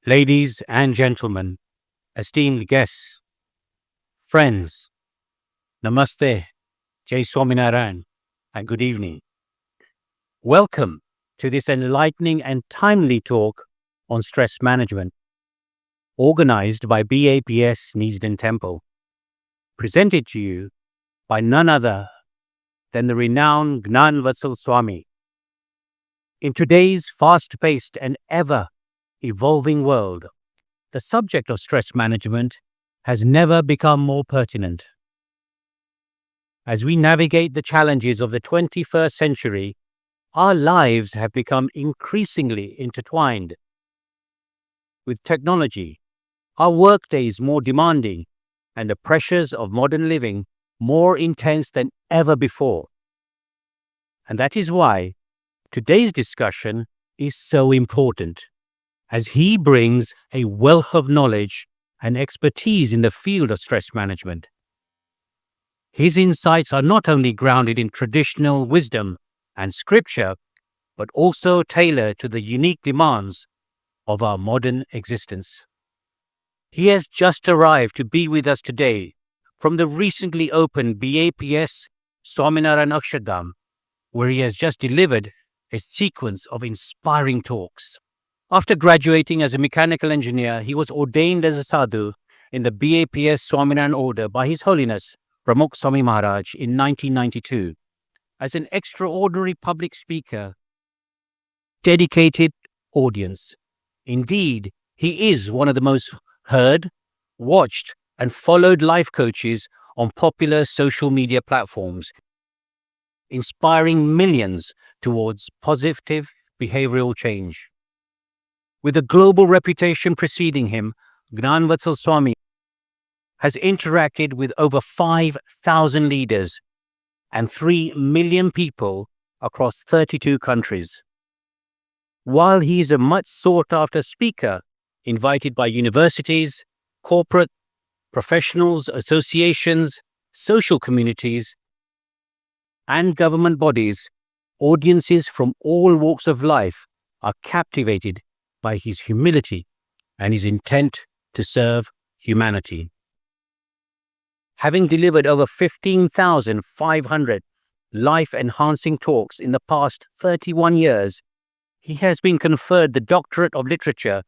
Ladies and gentlemen, esteemed guests, friends, namaste, Jai Swaminarayan, and good evening. Welcome to this enlightening and timely talk on stress management, organized by BAPS Neasden Temple, presented to you by none other than the renowned Gnan Vatsal Swami. In today's fast-paced and ever-evolving world, the subject of stress management has never become more pertinent. As we navigate the challenges of the 21st century, our lives have become increasingly intertwined. With technology, our workday is more demanding and the pressures of modern living more intense than ever before. And that is why today's discussion is so important, as he brings a wealth of knowledge and expertise in the field of stress management. His insights are not only grounded in traditional wisdom and scripture, but also tailored to the unique demands of our modern existence. He has just arrived to be with us today from the recently opened BAPS Swaminarayan Akshardham, where he has just delivered a sequence of inspiring talks. After graduating as a mechanical engineer, he was ordained as a sadhu in the BAPS Swaminarayan order by His Holiness Pramukh Swami Maharaj in 1992. As an extraordinary public speaker, dedicated audience. Indeed, he is one of the most heard, watched, and followed life coaches on popular social media platforms, inspiring millions towards positive behavioral change. With a global reputation preceding him, Gnan Vatsal Swami has interacted with over 5,000 leaders and 3 million people across 32 countries. While he is a much sought-after speaker, invited by universities, corporate, professionals, associations, social communities, and government bodies, audiences from all walks of life are captivated by his humility and his intent to serve humanity. Having delivered over 15,500 life-enhancing talks in the past 31 years, he has been conferred the Doctorate of Literature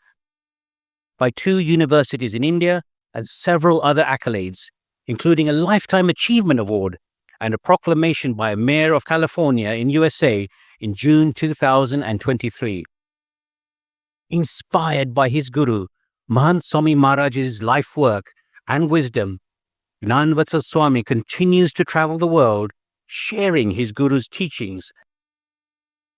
by 2 universities in India and several other accolades, including a Lifetime Achievement Award and a proclamation by a mayor of California in USA in June 2023. Inspired by his guru, Mahant Swami Maharaj's life work and wisdom, Gnan Vatsal Swami continues to travel the world, sharing his guru's teachings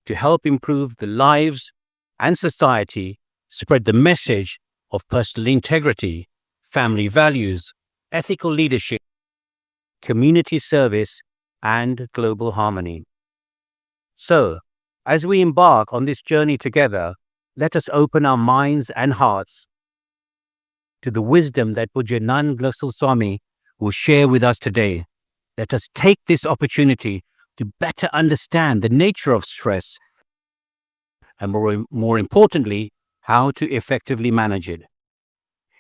to help improve the lives and society, spread the message of personal integrity, family values, ethical leadership, community service, and global harmony. So, as we embark on this journey together, let us open our minds and hearts to the wisdom that Pujya Gnan Vatsal Swami will share with us today. Let us take this opportunity to better understand the nature of stress and more importantly, how to effectively manage it,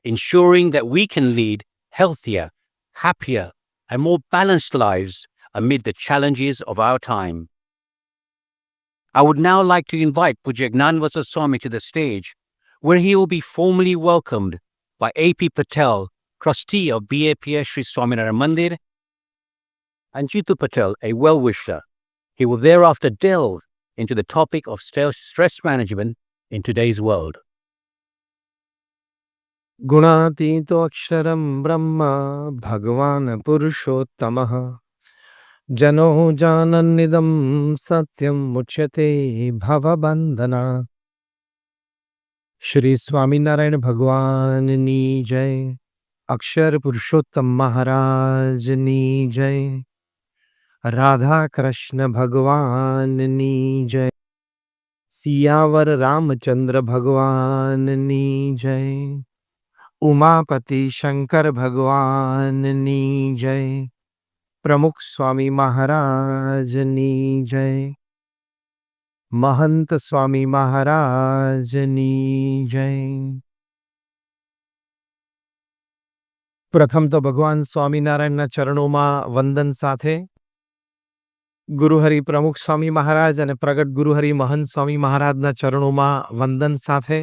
ensuring that we can lead healthier, happier, and more balanced lives amid the challenges of our time. I would now like to invite Pujya Gnan Vatsal Swami to the stage, where he will be formally welcomed by A.P. Patel, trustee of BAPS Sri Swaminarayan Mandir, and Jitu Patel, a well-wisher. He will thereafter delve into the topic of stress management in today's world. गुणातीतो अक्षरं ब्रह्म भगवान् पुरुषोत्तमः जनो जानन्निदं सत्यं मुच्यते भवबन्धना। श्री स्वामीनारायण भगवाननी जय, अक्षर पुरुषोत्तम महाराजनी जय, राधा कृष्ण भगवाननी जय, सियावर रामचंद्र भगवाननी जय, उमापति शंकर भगवाननी जय, प्रमुख स्वामी महाराजनी जय, महंत स्वामी महाराजनी जय। પ્રથમ તો ભગવાન સ્વામિનારાયણના ચરણોમાં વંદન સાથે ગુરુહરિ પ્રમુખ સ્વામી મહારાજ અને પ્રગટ ગુરુહરિ મહંત સ્વામી મહારાજના ચરણોમાં વંદન સાથે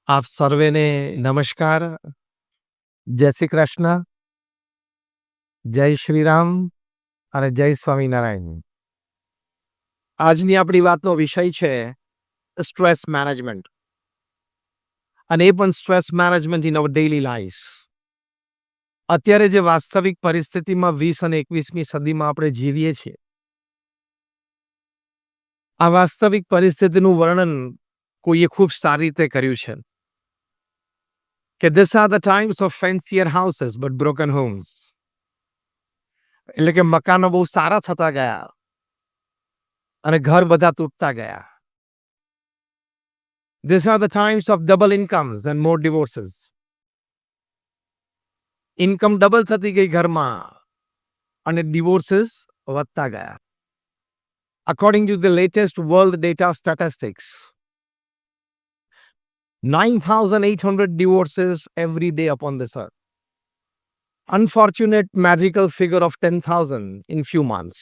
આપ સર્વેને નમસ્કાર, જય શ્રી કૃષ્ણ, જય શ્રી રામ અને જય સ્વામિનારાયણ. આજની આપણી વાતનો વિષય છે સ્ટ્રેસ મેનેજમેન્ટ, અને એ પણ stress management in our daily life. અત્યારે જે વાસ્તવિક પરિસ્થિતિમાં 20 અને 21મી સદીમાં આપણે જીવીએ છીએ, આ વાસ્તવિક પરિસ્થિતિનું વર્ણન કોઈએ ખૂબ સારી રીતે કર્યું છે કે these are the times of fancier houses but broken homes. એટલે કે મકાનો બહુ સારા થતા ગયા અને ઘર બધા તૂટતા ગયા. These are the times of double incomes and more divorces. Income double થતી ગઈ ઘરમાં અને ડિવોર્સીસ વધતા ગયા. According to the latest world data statistics, 9,800 divorces every day upon this earth. Unfortunate magical figure of 10,000 in few months.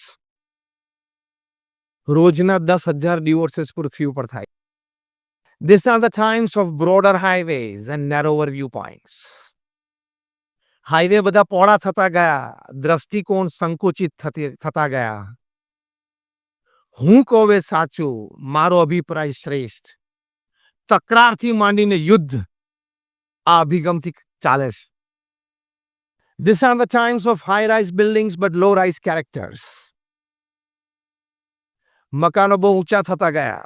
રોજના 10,000 divorces પૃથ્વી ઉપર થાય. These are the times of broader highways and narrower viewpoints. Highway બધા પહોળા થતા ગયા, દ્રષ્ટિકોણ સંકુચિત થતા ગયા. હું કહું એ સાચું, મારો અભિપ્રાય શ્રેષ્ઠ, તકરારથી માંડીને યુદ્ધ આ અભિગમથી ચાલે છે. These are the times of high-rise buildings but low-rise characters. મકાનો બહુ ઊંચા થતા ગયા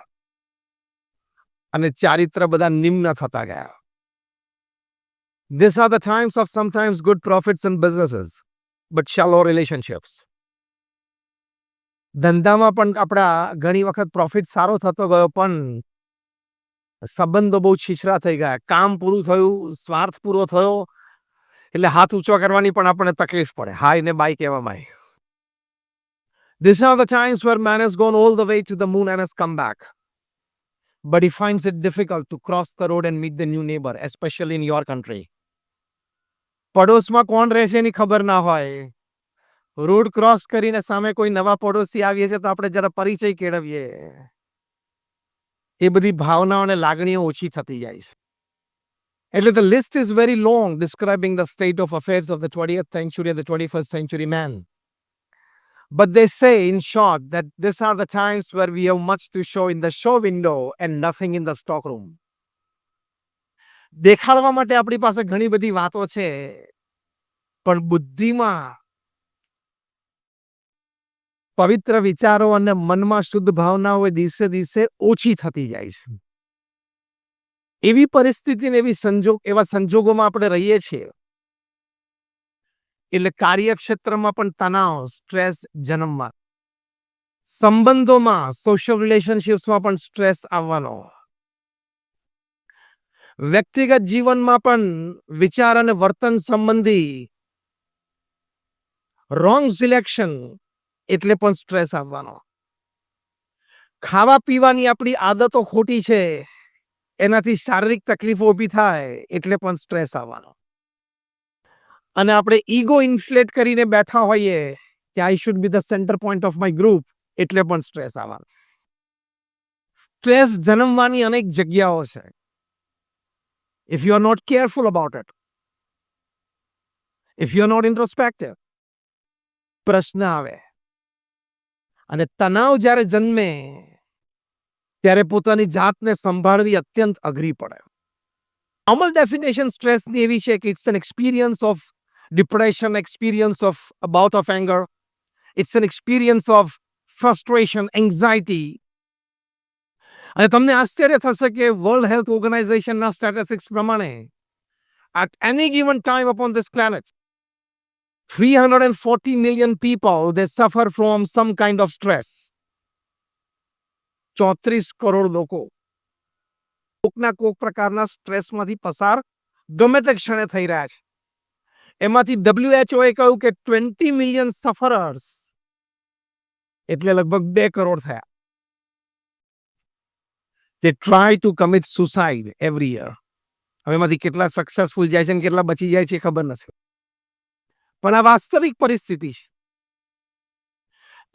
અને ચારિત્ર બધા નિમ્ન થતા ગયા. These are the times of sometimes good profits in businesses but shallow relationships. ધંધામાં પણ આપણા ઘણી વખત પ્રોફિટ સારો થતો ગયો પણ સંબંધો બહુ છીછરા થઈ ગયા. કામ પૂરું થયું, સ્વાર્થ પૂરો થયો એટલે હાથ ઊંચો કરવાની પણ આપણને તકલીફ પડે. હાય ને બાય કહેવામાં. These are the times where man has gone all the way to the moon and has come back. But he finds it difficult to cross the road and meet the new neighbor, especially in your country. પડોશમાં કોણ રહેશે એની ખબર ના હોય. Road cross કરીને સામે કોઈ નવા પડોશી આવીએ છે તો આપણે જરા પરિચય કેળવીએ. એ બધી ભાવનાઓ અને લાગણીઓ ઓછી થતી જાય છે. એટલે the list is very long describing the state of affairs of the 20th century and the 21st century man. But they say in short that these are the times where we have much to show in the show window and nothing in the stock room. દેખાડવા માટે આપણી પાસે ઘણી બધી વાતો છે પણ બુદ્ધિમાં પવિત્ર વિચારો અને મનમાં શુદ્ધ ભાવનાઓ દિવસે દિવસે ઓછી થતી જાય છે. એવી પરિસ્થિતિ ને એવા સંજોગોમાં આપણે રહીએ છીએ એટલે કાર્યક્ષેત્રમાં પણ તણાવ, સ્ટ્રેસ જન્મવા, સંબંધોમાં, સોશિયલ રિલેશનશિપ્સમાં પણ સ્ટ્રેસ આવવાનો, વ્યક્તિગત જીવનમાં પણ વિચાર અને વર્તન સંબંધી રોંગ સિલેક્શન એટલે પણ સ્ટ્રેસ આવવાનો. ખાવા પીવાની આપણી આદતો ખોટી છે એનાથી શારીરિક તકલીફો ઊભી થાય એટલે પણ સ્ટ્રેસ આવવાનો. અને આપણે ઈગો ઇન્ફ્લેટ કરીને બેઠા હોઈએ કે I should be the centre point of my group એટલે પણ સ્ટ્રેસ આવવાનો. સ્ટ્રેસ જન્મવાની અનેક જગ્યાઓ છે. If you are not careful about it, if you are not introspective, પ્રશ્ન આવે. અને તણાવ જ્યારે જન્મે ત્યારે પોતાની જાતને સંભાળવી અત્યંત અઘરી પડે. Normal definition સ્ટ્રેસની એવી છે કે it's an experience of depression, experience of a bout of anger, it's an experience of frustration, anxiety. અને તમને આશ્ચર્ય થશે કે વર્લ્ડ હેલ્થ ઓર્ગેનાઇઝેશનના સ્ટેટિસ્ટિક્સ પ્રમાણે at any given time upon this planet 340 million people they suffer from some kind of stress. 34 crore લોકો કોકના કોક પ્રકારના સ્ટ્રેસમાંથી પસાર ગમે તે ક્ષણે થઈ રહ્યા છે. એમાંથી WHO એ કહ્યું કે 20 મિલિયન સફરર્સ એટલે લગભગ 2 કરોડ થયા. They try to commit suicide every year. હવે એમાંથી કેટલા સક્સેસફુલ જાય છે અને કેટલા બચી જાય છે એ ખબર નથી, પણ આ વાસ્તવિક પરિસ્થિતિ છે.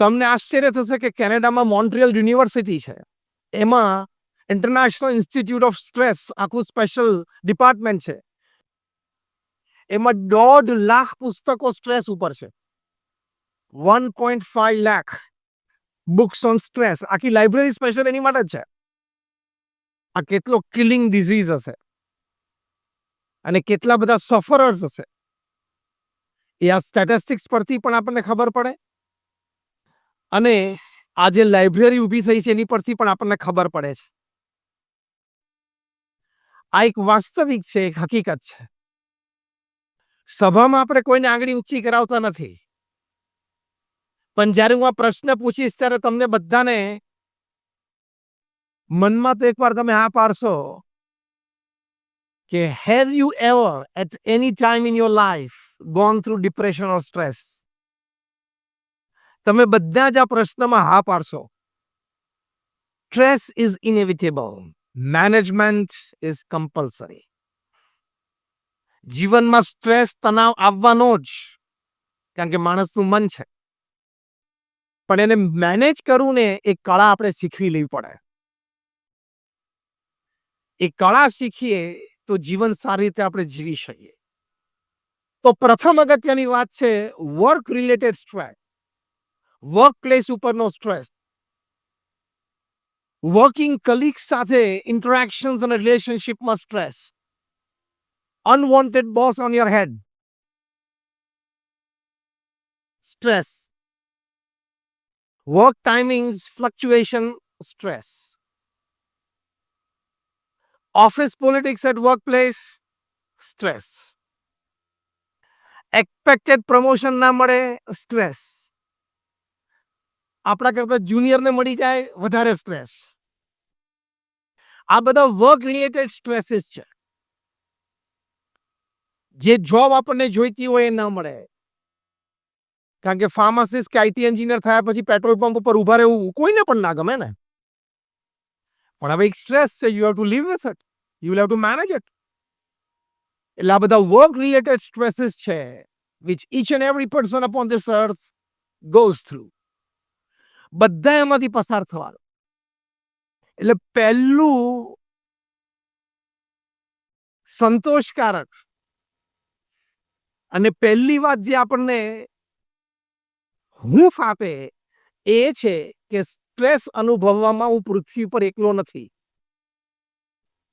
તમને આશ્ચર્ય થશે કે કેનેડામાં મોન્ટ્રિયલ યુનિવર્સિટી છે, એમાં ઇન્ટરનેશનલ ઇન્સ્ટિટ્યૂટ ઓફ સ્ટ્રેસ આખું સ્પેશિયલ ડિપાર્ટમેન્ટ છે. એમાં 1.5 લાખ પુસ્તકો સ્ટ્રેસ ઉપર છે. 1.5 લાખ બુક્સ ઓન સ્ટ્રેસ, આખી લાઇબ્રેરી સ્પેશિયલ એની માટે જ છે. આ કેટલો કિલિંગ ડિઝીઝ હશે અને કેટલા બધા સફરર્સ હશે એ આ સ્ટેટિસ્ટિક્સ પરથી પણ આપણને ખબર પડે, અને આ જે લાઇબ્રેરી ઊભી થઈ છે એની પરથી પણ આપણને ખબર પડે છે. આ એક વાસ્તવિક છે, એક હકીકત છે. સભામાં આપણે કોઈને આંગળી ઊંચી કરાવતા નથી, પણ જ્યારે હું આ પ્રશ્ન પૂછીશ ત્યારે તમને બધાને મનમાં તો એકવાર તમે હા પાડશો કે have you ever at any time in your life gone through depression or stress? તમે બધા જ આ પ્રશ્નમાં હા પાડશો. Stress is inevitable, management is compulsory. જીવનમાં સ્ટ્રેસ, તણાવ આવવાનો જ, કારણ કે માણસનું મન છે, પણ એને મેનેજ કરવું ને એ કળા આપણે શીખવી લેવી પડે. એ કળા શીખીએ તો જીવન સારી રીતે આપણે જીવી શકીએ. તો પ્રથમ અગત્યની વાત છે work related stress, workplace ઉપરનો સ્ટ્રેસ. વર્કિંગ કલીગ સાથે ઇન્ટરેક્શન્સ અને રિલેશનશિપમાં stress, unwanted boss on your head stress, work timings fluctuation stress, office politics at workplace stress, expected promotion ના મળે સ્ટ્રેસ, આપણા કરતા જુનિયરને મળી જાય વધારે સ્ટ્રેસ. આ બધા વર્ક રિલેટેડ સ્ટ્રેસીસ છે. જે જોબ આપણને જોઈતી હોય એ ના મળે, કારણ કે ફાર્માસિસ્ટ કે આઈટી એન્જિનિયર થયા પછી પેટ્રોલ પંપ ઉપર ઉભા રહેવું કોઈને પણ ના ગમે ને. પણ હવે એક સ્ટ્રેસ છે, you have to live with it, you will have to manage it. એટલે આ બધા વર્ક રિલેટેડ સ્ટ્રેસીસ છે which each and every person upon this earth goes through. બધા એમાંથી પસાર થવાનું. એટલે પહેલું સંતોષકારક અને પહેલી વાત જે આપણને હૂંફ આપે એ છે કે સ્ટ્રેસ અનુભવવામાં હું પૃથ્વી પર એકલો નથી.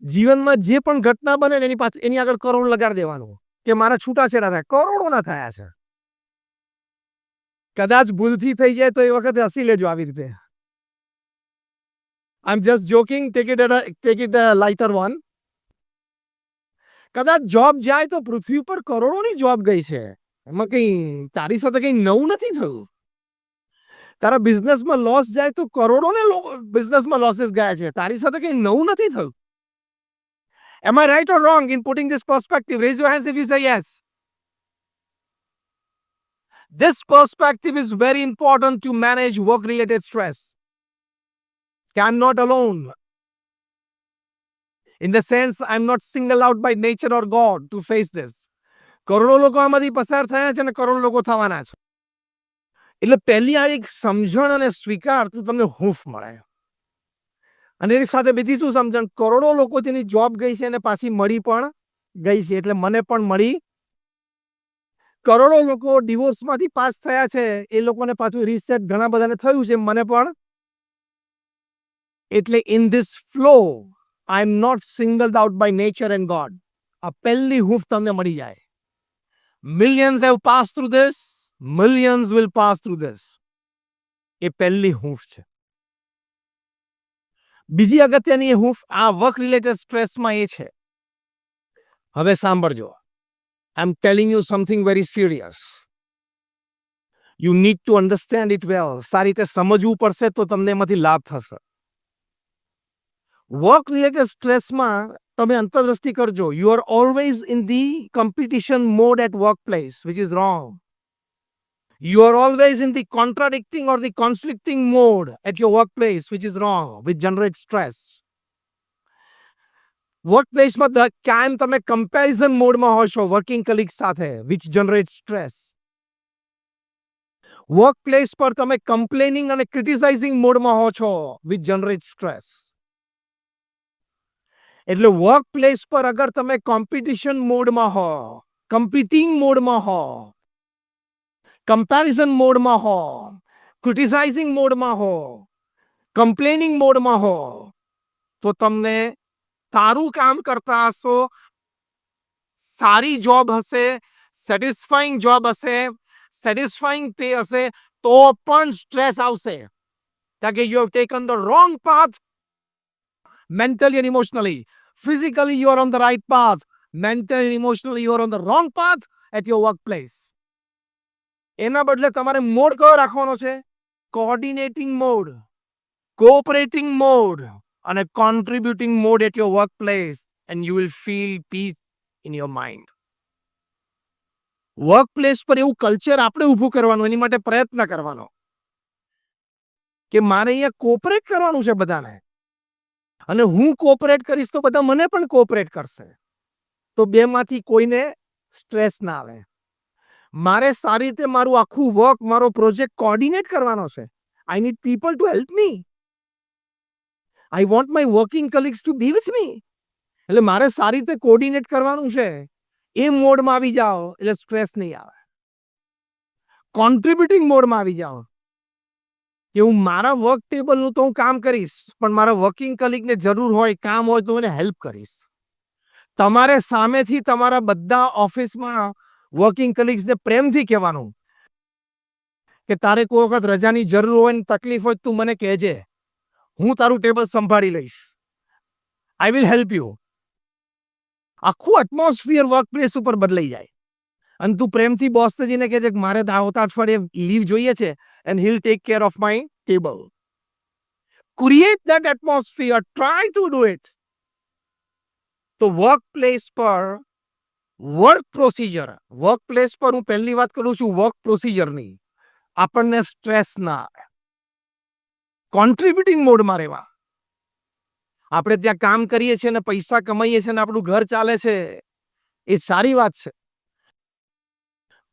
જીવનમાં જે પણ ઘટના બને એની પાછળ એની આગળ કરોડ લગાડી દેવાનું કે મારા છૂટાછેડા થાય, કરોડોના થયા છે. કદાચ ભૂલથી થઈ જાય તો એ વખતે હસી લેજો આવી રીતે. I am just joking, take it lighter one. કદાચ જોબ જાય તો પૃથ્વી પર કરોડોની જોબ ગઈ છે, એમાં કઈ તારી સાથે કઈ નવું નથી થયું. તારા બિઝનેસમાં લોસ જાય તો કરોડોને બિઝનેસમાં લોસીસ ગયા છે, તારી સાથે કઈ નવું નથી થયું. Am I right or wrong in putting this perspective? Raise your hands if you say yes. This perspective is very important to manage work-related stress. I'm not alone. In the sense, I'm not singled out by nature or God to face this. કરોડો લોકો આમાંથી પસાર થયા છે અને કરોડો લોકો થવાના છે. એટલે પહેલી આ એક સમજણ અને સ્વીકાર તો તમને હૂંફ મળે. અને એની સાથે બીજી શું સમજણ? કરોડો લોકો જેની જોબ ગઈ છે અને પાછી મળી પણ ગઈ છે, એટલે મને પણ મળી. કરોડો લોકો ડિવોર્સમાંથી પાસ થયા છે, એ લોકોને પાછું રીસેટ ઘણા બધાને થયું છે, મને પણ. એટલે in this flow I am not singled out by nature and God. આ પહેલી હૂંફ તમને મળી જાય. Millions have pass through this, millions will pass through this. એ પહેલી હૂંફ છે. બીજી અગત્યની હૂંફ આ વર્ક રિલેટેડ સ્ટ્રેસમાં એ છે, હવે સાંભળજો, I am telling you something very serious. You need to understand it well. સારી રીતે સમજવું પડશે તો તમને એમાંથી લાભ થશે. વર્ક રિલેટેડ સ્ટ્રેસમાં તમે અંતરદ્રષ્ટિ કરજો. You are always in the competition mode at work place, which is wrong. You are always in the contradicting or the conflicting mode at your workplace, which is wrong, which generates stress. Work પ્લેસમાં કાયમ તમે comparison મોડમાં હો છો working colleague સાથે, which generate stress. Work place પર તમે complaining અને ક્રિટિસાઇઝિંગ મોડમાં હો છો, વિચ જનરેટ સ્ટ્રેસ. એટલે વર્ક પ્લેસ પર અગર તમે કોમ્પિટિશન મોડમાં હો, કમ્પિટિંગ મોડમાં હો, કમ્પેરિઝન મોડમાં હો, ક્રિટિસાઇઝિંગ મોડમાં હો, કમ્પ્લેનિંગ મોડમાં હો, તો તમને સારું કામ કરતા હશો, સારી જોબ હશે, સેટિસ્ફાઈંગ જોબ હશે, સેટિસ્ફાઈંગ પે હશે, તો પણ સ્ટ્રેસ આવશે. કારણ કે you have taken the wrong path mentally and emotionally. Physically, you are on the right path. Mentally and emotionally, you are on the wrong path at your workplace. એના બદલે તમારે mode કયો રાખવાનો છે? કોઓર્ડિનેટિંગ મોડ, કોઓપરેટિંગ મોડ અને contributing mode at your work place, and you will feel peace in your mind. Work place પર એવું culture આપણે ઊભું કરવાનું, એની માટે પ્રયત્ન કરવાનો કે મારે અહીંયા કોઓપરેટ કરવાનું છે બધાને, અને હું કોઓપરેટ કરીશ તો બધા મને પણ કોઓપરેટ કરશે, તો બેમાંથી કોઈને સ્ટ્રેસ ના આવે. મારે સારી રીતે મારું આખું વર્ક, મારો પ્રોજેક્ટ કોઓર્ડિનેટ કરવાનો છે. I need people to help me. I want my working colleagues to be with me. એટલે મારે સારી રીતે કોઓર્ડિનેટ કરવાનું છે. એ મોડમાં આવી જાઓ એટલે સ્ટ્રેસ નહીં આવે. કોન્ટ્રીબ્યુટિંગ મોડમાં આવી જાઓ કે હું મારા વર્ક ટેબલનું તો હું કામ કરીશ, પણ મારા વર્કિંગ કલીગને જરૂર હોય, કામ હોય તો એને હેલ્પ કરીશ. તમારે સામેથી તમારા બધા ઓફિસમાં વર્કિંગ કલીગ્સને પ્રેમથી કહેવાનું કે તારે કોઈ વખત રજાની જરૂર હોય ને તકલીફ હોય તું મને કહેજે, હું તારું ટેબલ સંભાળી લઈશ. I will help you. આખું એટમોસ્ફિયર વર્ક પ્લેસ ઉપર બદલાઈ જાય. અને તું પ્રેમથી બોસને જઈને કહેજે કે મારે આવતા અઠવાડિયે લીવ જોઈએ છે, and he'll take care of my table. Create that atmosphere. Try to do it. તો વર્ક પ્લેસ પર વર્ક પ્રોસિજર, વર્ક પ્લેસ પર હું પહેલી વાત કરું છું વર્ક પ્રોસિજરની, આપણને સ્ટ્રેસ ના આવે. કોન્ટ્રીબ્યુટિંગ મોડમાં રહેવા. આપણે ત્યાં કામ કરીએ છીએ અને પૈસા કમાઈએ છીએ અને આપણું ઘર ચાલે છે, એ સારી વાત છે.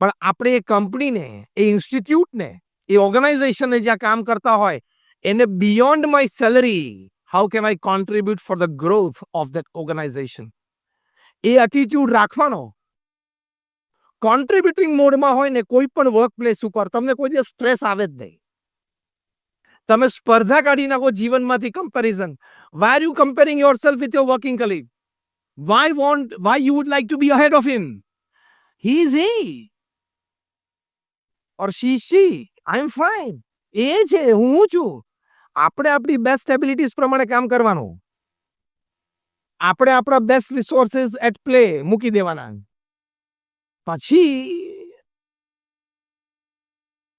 પણ આપણે એ કંપનીને, એ ઇન્સ્ટિટ્યૂટને, એ ઓર્ગેનાઇઝેશનને જ્યાં કામ કરતા હોય એને beyond my salary, how can I contribute for the growth of that organization, એ એટીટ્યુડ રાખવાનો. કોન્ટ્રીબ્યુટિંગ મોડમાં હોય ને કોઈ પણ વર્ક પ્લેસ ઉપર તમને કોઈ દિવસ સ્ટ્રેસ આવે જ નહીં. તમે સ્પર્ધા કાઢી નાખો જીવનમાંથી, comparison. Why are you comparing yourself with your working colleague? Why you would like to be ahead of him? He is he. Or she. I am fine. એ છે, હું છું. આપણે આપણી બેસ્ટ એબિલિટીઝ પ્રમાણે કામ કરવાનું. આપણે આપણા બેસ્ટ રિસોર્સિસ એટ પ્લે મૂકી દેવાના. પછી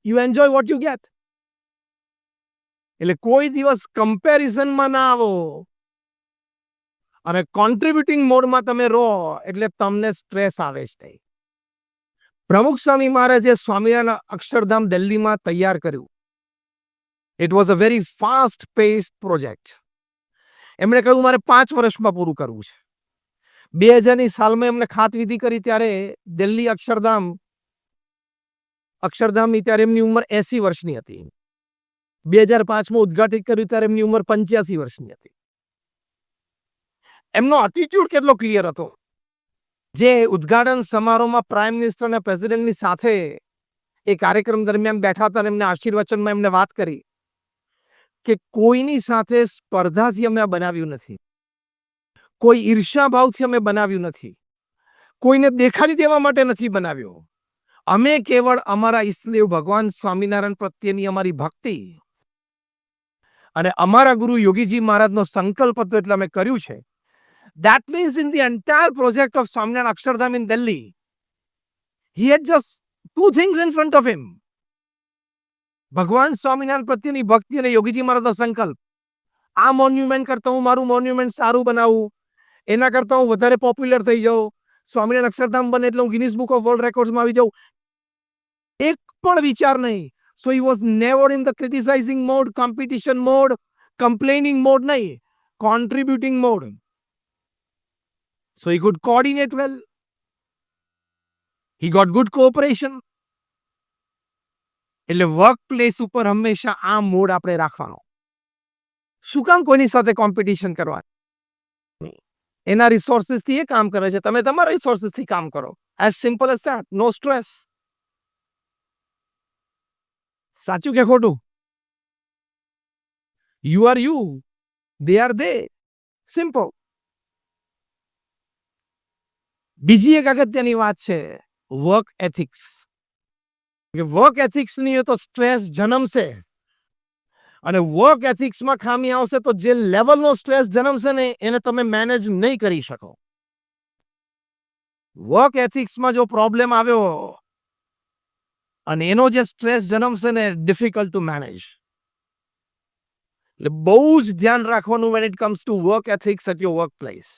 you enjoy what you get. એટલે કોઈ દિવસ કમ્પેરિઝનમાં ના આવો અને કોન્ટ્રીબ્યુટિંગ મોડમાં તમે રહો એટલે તમને સ્ટ્રેસ આવે જ નહીં. પ્રમુખ સ્વામી મહારાજે સ્વામિનારાયણ અક્ષરધામ દિલ્હીમાં તૈયાર કર્યું. It was a very fast paced project. એમણે કહ્યું મારે 5 વર્ષમાં પૂરું કરવું છે. 2000ની સાલમાં એમને ખાતવિધિ કરી ત્યારે દિલ્હી અક્ષરધામની ત્યારે એમની ઉંમર 80 વર્ષની હતી. 2005માં ઉદ્ઘાટિત કર્યું ત્યારે એમની ઉંમર 85 વર્ષની હતી. એમનો એટીટ્યુડ કેટલો ક્લિયર હતો. જે ઉદ્ઘાટન સમારોહમાં પ્રાઇમ મિનિસ્ટર અને પ્રેસિડેન્ટની સાથે એ કાર્યક્રમ દરમિયાન બેઠા હતા અને એમને આશીર્વચનમાં એમને વાત કરી કે કોઈની સાથે સ્પર્ધાથી અમે બનાવ્યું નથી, કોઈ ઈર્ષ્યાભાવથી અમે બનાવ્યું નથી, કોઈને દેખાડી દેવા માટે નથી બનાવ્યું. અમે કેવળ અમારા ઈષ્ટદેવ ભગવાન સ્વામિનારાયણ પ્રત્યેની અમારી ભક્તિ અને અમારા ગુરુ યોગીજી મહારાજનો સંકલ્પ હતો એટલે અમે કર્યું છે. That means in the entire project of Swaminarayan Akshardham in Delhi, he had just 2 things in front of him. ભગવાન સ્વામિનારાયણ પ્રત્યેની ભક્તિ અને યોગીજી મહારાજનો સંકલ્પ. આ મોન્યુમેન્ટ કરતા હું મારું મોન્યુમેન્ટ સારું બનાવું, એના કરતા હું વધારે પોપ્યુલર થઈ જાઉં, સ્વામિનારાયણ અક્ષરધામ બને એટલે હું ગિનિસ બુક ઓફ વર્લ્ડ રેકોર્ડ્સમાં આવી જાઉં. એક પણ વિચાર નહીં. So he was never in the criticising mode, competition mode, complaining mode નહીં, contributing mode. So he could coordinate well. He got good cooperation. એટલે વર્ક પ્લેસ ઉપર હંમેશા આ મોડ આપણે રાખવાનો. શું કામ કોઈની સાથે કોમ્પિટિશન કરવાની? એના રિસોર્સિસથી એ કામ કરે છે, તમે તમારા રિસોર્સિસથી કામ કરો. As simple as that. No stress. સાચું કે ખોટું? You are you, they are they. Simple. બીજી એક અગત્યની વાત છે વર્ક એથિક્સ. વર્ક એથિક્સ નહીં હોય તો સ્ટ્રેસ જન્મશે, અને વર્ક એથિક્સમાં ખામી આવશે તો જે લેવલનો સ્ટ્રેસ જન્મશે ને એને તમે મેનેજ નહીં કરી શકો. વર્ક એથિક્સમાં જો પ્રોબ્લેમ આવ્યો અને એનો જે સ્ટ્રેસ જન્મશે ને ડિફિકલ્ટ ટુ મેનેજ. એટલે બહુ જ ધ્યાન રાખવાનું when it comes to work ethics at your workplace.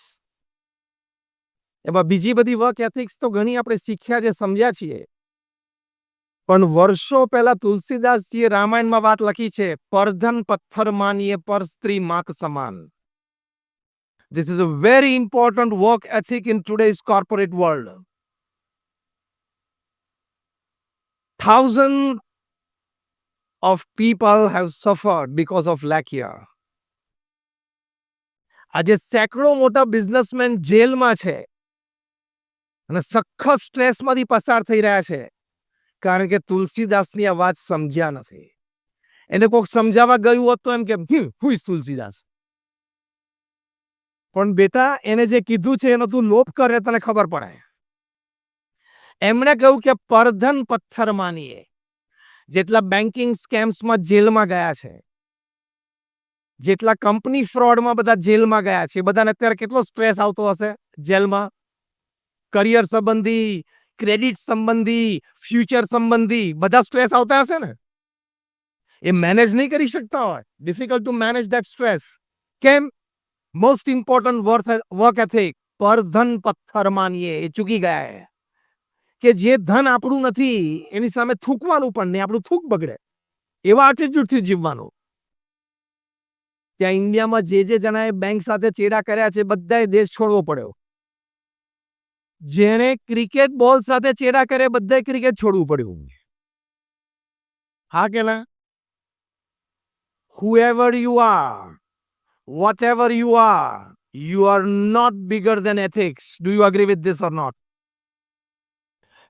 એમાં બીજી બધી વર્ક એથિક્સ તો ઘણી આપણે શીખ્યા છે, સમજ્યા છીએ, પણ વર્ષો પહેલા તુલસીદાસજીએ રામાયણમાં વાત લખી છે, પરધન પથ્થર માનીએ પર સ્ત્રી માત સમાન. This is a very important work ethic in today's corporate world. Thousands of people have suffered because of lack here. આજે સેંકડો મોટા બિઝનેસમેન જેલમાં છે અને સખત સ્ટ્રેસમાંથી પસાર થઈ રહ્યા છે, કારણ કે તુલસીદાસની આ વાત સમજ્યા નથી. એને કોઈક સમજાવવા ગયું હોત તો એમ કે હુ ઇઝ તુલસીદાસ? પણ બેટા એને જે કીધું છે એનો તું લોપ કરે તને ખબર પડે. એમણે કહ્યું કે પરધન પથ્થર માનીએ. જેટલા બેન્કિંગ સ્કેમ્સમાં જેલમાં ગયા છે, જેટલા કંપની ફ્રોડમાં બધા જેલમાં ગયા છે, બધાને અત્યારે કેટલો સ્ટ્રેસ આવતો હશે જેલમાં. કરિયર સંબંધી, ક્રેડિટ સંબંધી, ફ્યુચર સંબંધી બધા સ્ટ્રેસ આવતા હશે ને. એ મેનેજ નહીં કરી શકતા હોય. Difficult to manage that stress. કેમ? મોસ્ટ ઇમ્પોર્ટન્ટ વર્ક એથિક, પર ધન પથ્થર માનીએ, એ ચૂકી ગયા કે જે ધન આપણું નથી એની સામે થૂકવાનું પણ નહીં, આપણું થૂક બગડે એવા એટીટ્યુડથી જીવવાનું. ત્યાં ઇન્ડિયામાં જે જણાએ બેંક સાથે ચેડા કર્યા છે બધાએ દેશ છોડવો પડ્યો. જેણે ક્રિકેટ બોલ સાથે ચેડા કરે બધાએ ક્રિકેટ છોડવું પડ્યું. હા કે ના? Whoever you are, whatever you are not bigger than ethics. Do you agree with this or not?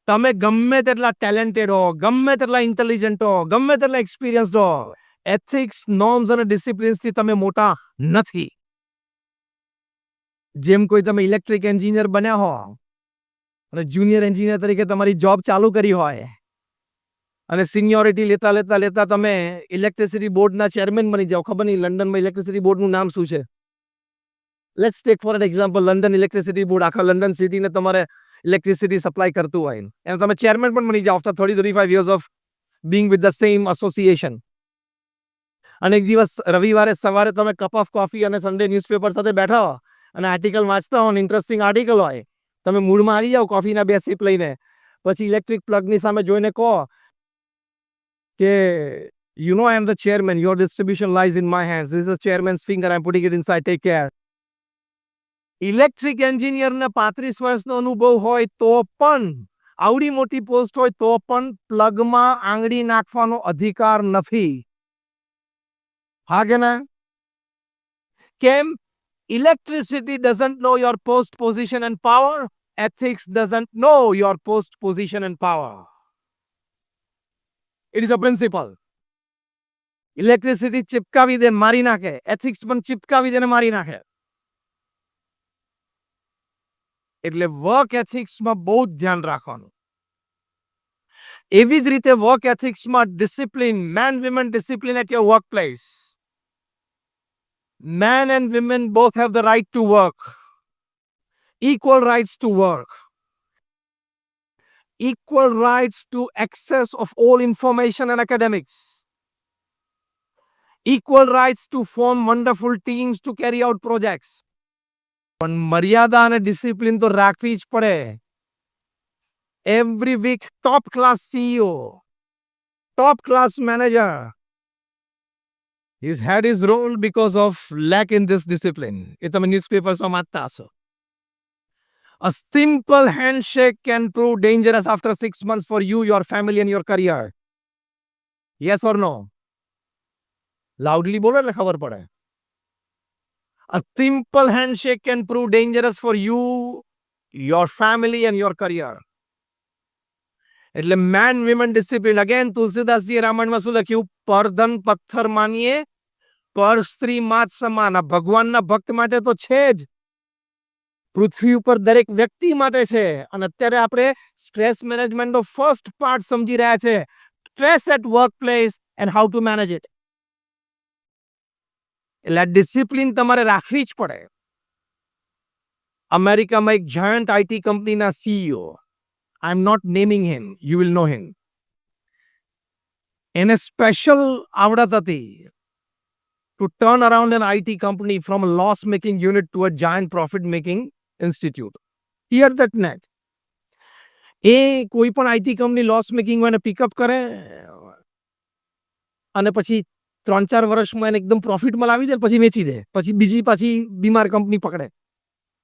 તમે ગમે તેટલા ટેલેન્ટેડ હો, ગમે તેટલા ઇન્ટેલિજન્ટ હો, ગમે તેટલા એક્સપિરિયન્સ્ડ હો, એથિક્સ, નોર્મ્સ અને ડિસિપ્લિન્સથી તમે મોટા નથી. જેમ કોઈ તમે ઇલેક્ટ્રિક એન્જિનિયર બન્યા હો અને જુનિયર એન્જિનિયર તરીકે તમારી જોબ ચાલુ કરી હોય અને સિનિયોરિટી લેતા લેતા લેતા તમે ઇલેક્ટ્રિસિટી બોર્ડના ચેરમેન બની જાઓ. ખબર નહીં લંડનમાં ઇલેક્ટ્રિસિટી બોર્ડનું નામ શું છે. Let's take for an example London electricity board. આખા લંડન સિટીને તમારે ઇલેક્ટ્રિસિટી સપ્લાય કરતું હોય અને તમે ચેરમેન પણ બની જાઓ after 35 years of being with the same association. અને એક દિવસ રવિવારે સવારે તમે કપ ઓફ કોફી અને સન્ડે ન્યૂઝપેપર સાથે બેઠા હો અને આર્ટિકલ વાંચતા હો, ઇન્ટરેસ્ટિંગ આર્ટિકલ હોય, તમે મૂડમાં આવી જાઓ કોફીના 2 સિપ લઈને, પછી ઇલેક્ટ્રિક પ્લગની સામે જોઈને કહો કે you know I am the chairman, your distribution lies in my hands, this is the chairman's finger, I am putting it inside, take care. Electric એન્જિનિયરને 35 વર્ષનો અનુભવ હોય તો પણ, આવડી મોટી પોસ્ટ હોય તો પણ પ્લગમાં આંગળી નાખવાનો અધિકાર નથી. હા કે ના? કેમ? Electricity doesn't know your post position and power. Ethics doesn't know your post position and power. It is a principle. Electricity ચિપકાવી દે મારી નાખે, એથિક્સ પણ ચિપકાવી દે ને મારી નાખે. એટલે વર્ક એથિક્સમાં બહુ જ ધ્યાન રાખવાનું. એવી જ રીતે વર્ક એથિક્સમાં discipline, men women discipline at your work place. Men and women both have the right to work, equal rights to work, equal rights to access of all information and academics, equal rights to form wonderful teams to carry out projects. પણ મર્યાદા અને discipline તો રાખવી જ પડે. Every week top class CEO, top class manager, he's had his role because of lack in this discipline. એ તમે ન્યૂઝપેપર્સમાં વાંચતા હશો. A simple handshake can prove dangerous after 6 months for you, your family and your career. Yes or no? Loudly બોલો એટલે ખબર પડે. A simple handshake can prove dangerous for you, your family and your career. એટલે main વિમન discipline again તુલસીદાસજીએ રામાયણમાં શું લખ્યું? પરધન પથ્થર માનીએ પર સ્ત્રી માત સમાન. આ ભગવાનના ભક્ત માટે તો છે જ, પૃથ્વી ઉપર દરેક વ્યક્તિ માટે છે. અને અત્યારે આપણે સ્ટ્રેસ મેનેજમેન્ટનો ફર્સ્ટ પાર્ટ સમજી રહ્યા છે, stress at work place and how to manage it. એટલે આ ડિસિપ્લિન તમારે રાખવી જ પડે. અમેરિકામાં એક જાયન્ટ આઈટી કંપનીના CEO, I am not naming him, you will know him, એને સ્પેશિયલ આવડત હતી to turn around an IT company from a loss-making unit to a giant profit-making institute. Hear that net. એ કોઈ પણ IT company loss making હોય એને pickup કરે અને પછી 3-4 વર્ષમાં એને એકદમ પ્રોફિટમાં લાવી દે, પછી વેચી દે, પછી બીજી પાછી બીમાર કંપની પકડે.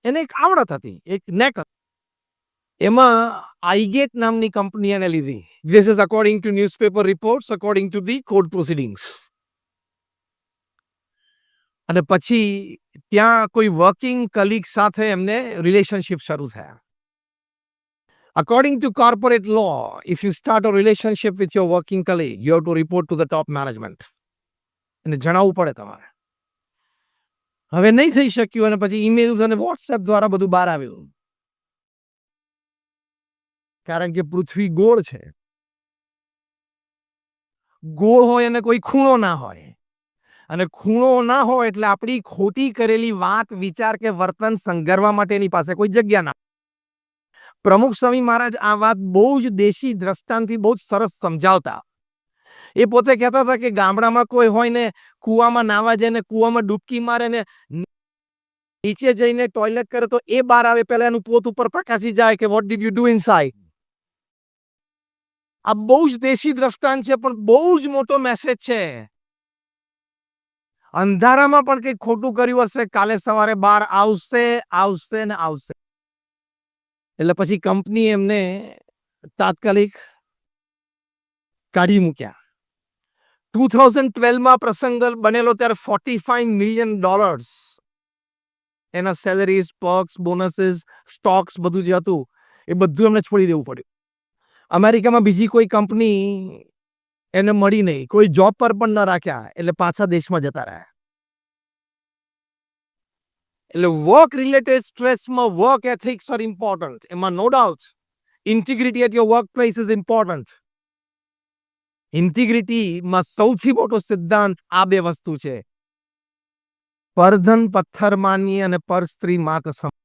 એને એક આવડત હતી, એક નેક હતી. એમાં આઈગેટ નામની કંપની એને લીધી. This is according to newspaper reports, according to the court proceedings. અને પછી ત્યાં કોઈ વર્કિંગ કલીગ સાથે એમને રિલેશનશિપ શરૂ થયા. According to corporate law, if you start a relationship with your working colleague, you have to report to the top management. એને જણાવવું પડે તમારે. હવે નહીં થઈ શક્યું અને પછી ઈમેલ્સ અને વોટ્સએપ દ્વારા બધું બહાર આવ્યું. કારણ કે પૃથ્વી ગોળ છે. ગોળ હોય અને કોઈ ખૂણો ના હોય. અને ખૂણો ના હોય એટલે આપણી ખોટી કરેલી વાત, વિચાર કે વર્તન સંઘરવા માટે એની પાસે કોઈ જગ્યા ના. પ્રમુખ સ્વામી મહારાજ આ વાત બહુ જ દેશી દ્રષ્ટાંતથી બહુ જ સરસ સમજાવતા. એ પોતે કહેતા હતા કે ગામડામાં કોઈ હોય ને કૂવામાં નાવા જાય ને કૂવામાં ડૂબકી મારે ને નીચે જઈને ટોયલેટ કરે તો એ બહાર આવે પહેલા એનું પોત ઉપર પ્રકાશી જાય કે what did you do inside. આ બહુ જ દેશી દ્રષ્ટાંત છે પણ બહુ જ મોટો મેસેજ છે. અંધારામાં પણ કંઈક ખોટું કર્યું હશે, કાલે સવારે બહાર આવશે આવશે ને આવશે. એટલે પછી કંપની એમને તાત્કાલિક કાઢી મૂક્યા. 2012માં પ્રસંગ બનેલો ત્યારે $45 million એના સેલરીઝ, પર્ક્સ, બોનસીસ, સ્ટોક્સ બધું જે હતું એ બધું એમને છોડી દેવું પડ્યું. અમેરિકામાં બીજી કોઈ કંપની એને મળી નહીં, કોઈ જોબ પર પણ ન રાખ્યા, એટલે પાછા દેશમાં જતા રહ્યા. એટલે વર્ક રિલેટેડ સ્ટ્રેસમાં વર્ક એથિક્સ આર ઇમ્પોર્ટન્ટ, એમાં no doubt. Integrity at your work place is important. ઇન્ટિગ્રિટીમાં સૌથી મોટો સિદ્ધાંત આ બે વસ્તુ છે, પરધન પથ્થર માનીએ અને પર સ્ત્રી માત સમાન.